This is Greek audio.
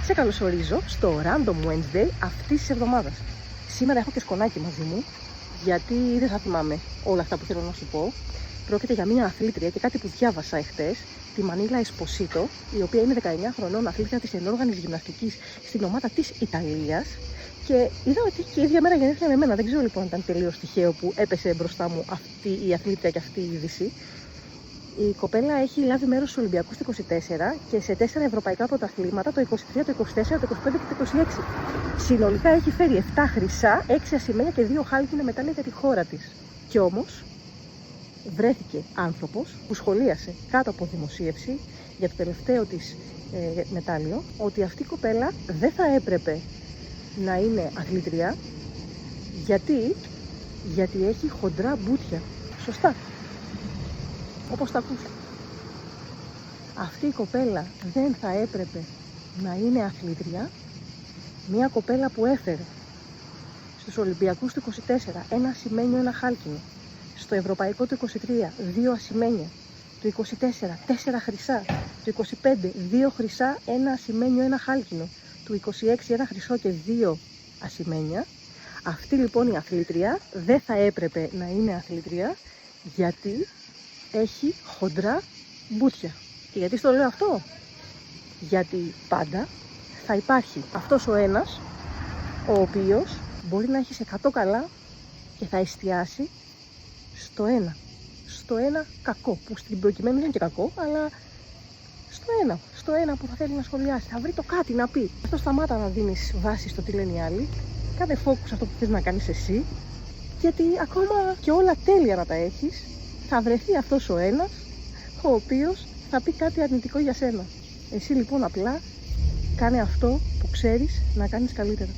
Σε καλωσορίζω στο Random Wednesday αυτής της εβδομάδας. Σήμερα έχω και σκονάκι μαζί μου, γιατί δεν θα θυμάμαι όλα αυτά που θέλω να σου πω. Πρόκειται για μια αθλήτρια και κάτι που διάβασα εχθές, τη Μανίλα Εσποσίτο, η οποία είναι 19 χρονών, αθλήτρια της ενόργανης γυμναστικής στην ομάδα της Ιταλίας. Και είδα ότι και η ίδια μέρα γενέθλια με εμένα. Δεν ξέρω λοιπόν αν ήταν τελείως τυχαίο που έπεσε μπροστά μου αυτή η αθλήτρια και αυτή η είδηση. Η κοπέλα έχει λάβει μέρος στους Ολυμπιακούς το 24 και σε 4 ευρωπαϊκά πρωταθλήματα, το 23, το 24, το 25 και το 26. Συνολικά έχει φέρει 7 χρυσά, 6 ασημένια και 2 χάλκινα μετάλλια για τη χώρα της. Κι όμως βρέθηκε άνθρωπος που σχολίασε κάτω από δημοσίευση για το τελευταίο της μετάλλιο ότι αυτή η κοπέλα δεν θα έπρεπε να είναι αθλήτρια γιατί έχει χοντρά μπούτια. Σωστά. Όπως τα ακούς. Αυτή η κοπέλα δεν θα έπρεπε να είναι αθλήτρια. Μια κοπέλα που έφερε στους Ολυμπιακούς του 24 ένα ασημένιο, ένα χάλκινο. Στο Ευρωπαϊκό του 23 2 ασημένια. Το 24 4 χρυσά. Το 25 2 χρυσά, ένα ασημένιο, ένα χάλκινο. Το 26 ένα χρυσό και 2 ασημένια. Αυτή λοιπόν η αθλήτρια δεν θα έπρεπε να είναι αθλήτρια γιατί έχει χοντρά μπούτια. Και γιατί στο λέω αυτό? Γιατί πάντα θα υπάρχει αυτός ο ένας ο οποίος μπορεί να έχει σε 100 καλά και θα εστιάσει στο ένα κακό, που στην προκειμένη δεν είναι και κακό, αλλά στο ένα που θα θέλει να σχολιάσει. Θα βρει το κάτι να πει. Αυτό σταμάτα να δίνεις βάση στο τι λένε οι άλλοι. Κάνε focus αυτό που θες να κάνεις εσύ, γιατί ακόμα και όλα τέλεια να τα έχεις, θα βρεθεί αυτός ο ένας ο οποίος θα πει κάτι αρνητικό για σένα. Εσύ λοιπόν απλά κάνε αυτό που ξέρεις να κάνεις καλύτερα.